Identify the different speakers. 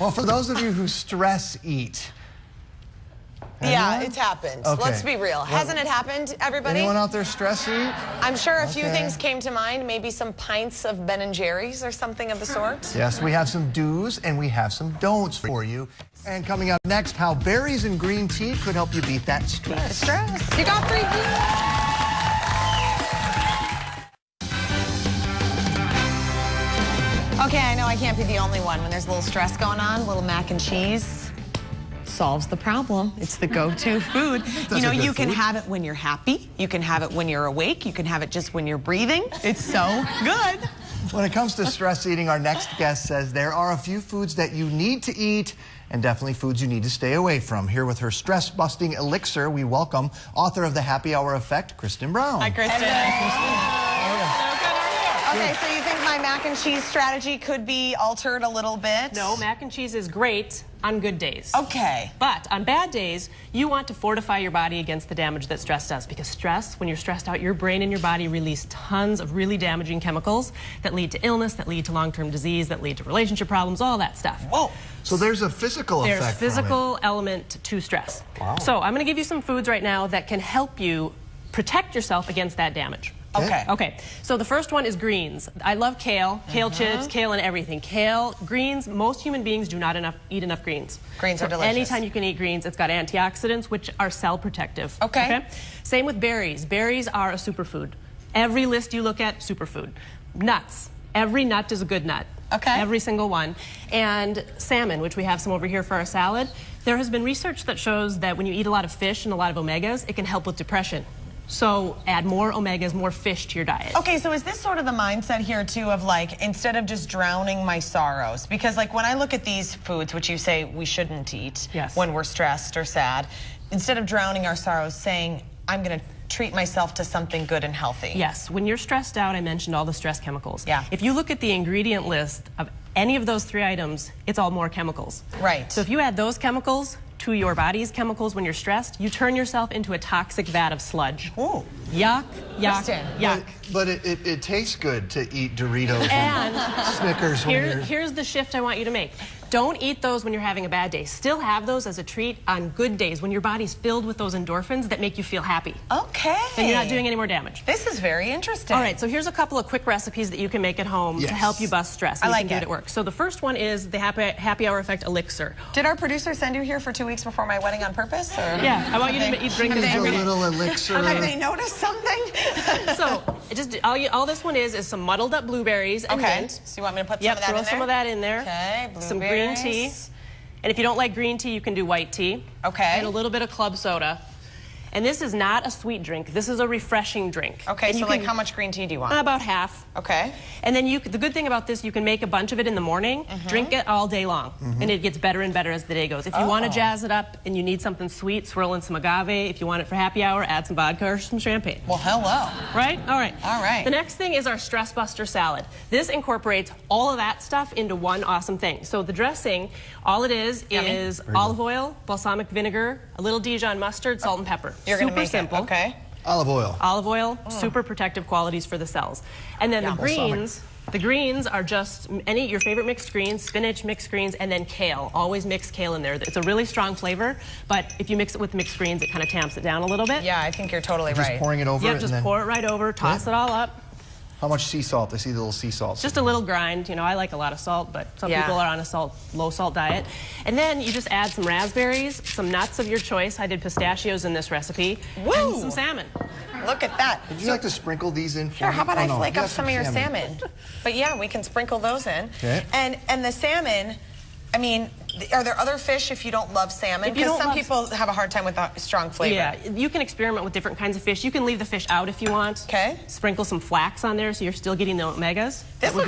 Speaker 1: Well, for those of you who stress eat.
Speaker 2: Yeah, it's happened.
Speaker 1: Okay.
Speaker 2: Let's be real. Hasn't it happened, everybody?
Speaker 1: Anyone out there stress eat?
Speaker 2: I'm sure a few things came to mind. Maybe some pints of Ben & Jerry's or something of the sort.
Speaker 1: Yes, we have some do's and we have some don'ts for you. And coming up next, how berries and green tea could help you beat that stress.
Speaker 2: You got 3 D's. Okay, I know I can't be the only one. When there's a little stress going on, a little mac and cheese solves the problem. It's the go-to food. You know, you can have it when you're happy. You can have it when you're awake. You can have it just when you're breathing. It's so good.
Speaker 1: When it comes to stress eating, our next guest says there are a few foods that you need to eat and definitely foods you need to stay away from. Here with her stress-busting elixir, we welcome author of The Happy Hour Effect, Kristen Brown.
Speaker 2: Hi, Kristen. Okay, so you think my mac and cheese strategy could be altered a little bit?
Speaker 3: No, mac and cheese is great on good days.
Speaker 2: Okay.
Speaker 3: But on bad days, you want to fortify your body against the damage that stress does. Because stress, when you're stressed out, your brain and your body release tons of really damaging chemicals that lead to illness, that lead to long-term disease, that lead to relationship problems, all that stuff.
Speaker 2: Whoa.
Speaker 1: So there's a physical effect.
Speaker 3: There's physical element to stress.
Speaker 1: Wow.
Speaker 3: So I'm going to give you some foods right now that can help you protect yourself against that damage. Okay, so the first one is greens. I love kale, kale chips, kale and everything. Kale, greens, most human beings do not eat enough greens.
Speaker 2: Greens are delicious.
Speaker 3: Anytime you can eat greens, it's got antioxidants, which are cell protective.
Speaker 2: Okay.
Speaker 3: Same with berries. Berries are a superfood. Every list you look at, superfood. Nuts. Every nut is a good nut.
Speaker 2: Okay.
Speaker 3: Every single one. And salmon, which we have some over here for our salad. There has been research that shows that when you eat a lot of fish and a lot of omegas, it can help with depression. So add more omegas, more fish to your diet.
Speaker 2: Okay, so is this sort of the mindset here too of like, instead of just drowning my sorrows? Because like when I look at these foods, which you say we shouldn't eat when we're stressed or sad, instead of drowning our sorrows, saying, I'm gonna treat myself to something good and healthy.
Speaker 3: Yes, when you're stressed out, I mentioned all the stress chemicals.
Speaker 2: Yeah.
Speaker 3: If you look at the ingredient list of any of those 3 items, it's all more chemicals.
Speaker 2: Right.
Speaker 3: So if you add those chemicals to your body's chemicals when you're stressed, you turn yourself into a toxic vat of sludge.
Speaker 2: Ooh.
Speaker 3: Yuck, yuck,
Speaker 2: Kristen.
Speaker 3: yuck.
Speaker 1: But it tastes good to eat Doritos
Speaker 3: and
Speaker 1: Snickers.
Speaker 3: Here's the shift I want you to make. Don't eat those when you're having a bad day. Still have those as a treat on good days when your body's filled with those endorphins that make you feel happy.
Speaker 2: Okay.
Speaker 3: Then you're not doing any more damage.
Speaker 2: This is very interesting.
Speaker 3: All right, so here's a couple of quick recipes that you can make at home to help you bust stress.
Speaker 2: I like
Speaker 3: you can do it at work. So the first one is the Happy Hour Effect Elixir.
Speaker 2: Did our producer send you here for 2 weeks before my wedding on purpose? Or?
Speaker 3: Yeah, I want you to drink this
Speaker 1: a
Speaker 3: every day.
Speaker 1: little elixir.
Speaker 2: Have they noticed something?
Speaker 3: So just all this one is some muddled up blueberries and mint.
Speaker 2: So you want me to put some of that in
Speaker 3: throw
Speaker 2: there?
Speaker 3: some of that in there.
Speaker 2: Okay, blueberries.
Speaker 3: Some green tea. And if you don't like green tea, you can do white tea.
Speaker 2: Okay.
Speaker 3: And a little bit of club soda. And this is not a sweet drink. This is a refreshing drink.
Speaker 2: Okay,
Speaker 3: and
Speaker 2: so like how much green tea do you want?
Speaker 3: About half.
Speaker 2: Okay.
Speaker 3: And then the good thing about this, you can make a bunch of it in the morning, drink it all day long, and it gets better and better as the day goes. If you want to jazz it up and you need something sweet, swirl in some agave. If you want it for happy hour, add some vodka or some champagne.
Speaker 2: Well, hello.
Speaker 3: Right? All right.
Speaker 2: All right.
Speaker 3: The next thing is our Stress Buster salad. This incorporates all of that stuff into one awesome thing. So the dressing, all it is olive oil, balsamic vinegar, a little Dijon mustard, salt and pepper.
Speaker 2: You're going to make
Speaker 3: simple.
Speaker 2: it. Okay.
Speaker 1: Olive oil.
Speaker 3: Olive oil, super protective qualities for the cells. And then the greens are just your favorite mixed greens, spinach, mixed greens, and then kale. Always mix kale in there. It's a really strong flavor, but if you mix it with mixed greens, it kind of tamps it down a little bit.
Speaker 2: Yeah, I think you're totally right.
Speaker 1: Just pouring it over.
Speaker 3: Yep, just pour it right over, toss it all up.
Speaker 1: How much sea salt? I see the little sea salt.
Speaker 3: Just a little grind. You know, I like a lot of salt, but some people are on a low salt diet. And then you just add some raspberries, some nuts of your choice. I did pistachios in this recipe.
Speaker 2: Woo!
Speaker 3: And some salmon.
Speaker 2: Look at that.
Speaker 1: Would you like to sprinkle these in for
Speaker 2: Sure,
Speaker 1: me?
Speaker 2: how about I flake up
Speaker 1: have
Speaker 2: some of your salmon? But yeah, we can sprinkle those in.
Speaker 1: Okay.
Speaker 2: And the salmon, I mean, are there other fish if you don't love salmon? Because some people have a hard time with a strong flavor.
Speaker 3: Yeah, you can experiment with different kinds of fish. You can leave the fish out if you want.
Speaker 2: Okay.
Speaker 3: Sprinkle some flax on there so you're still getting the omegas.
Speaker 2: This looks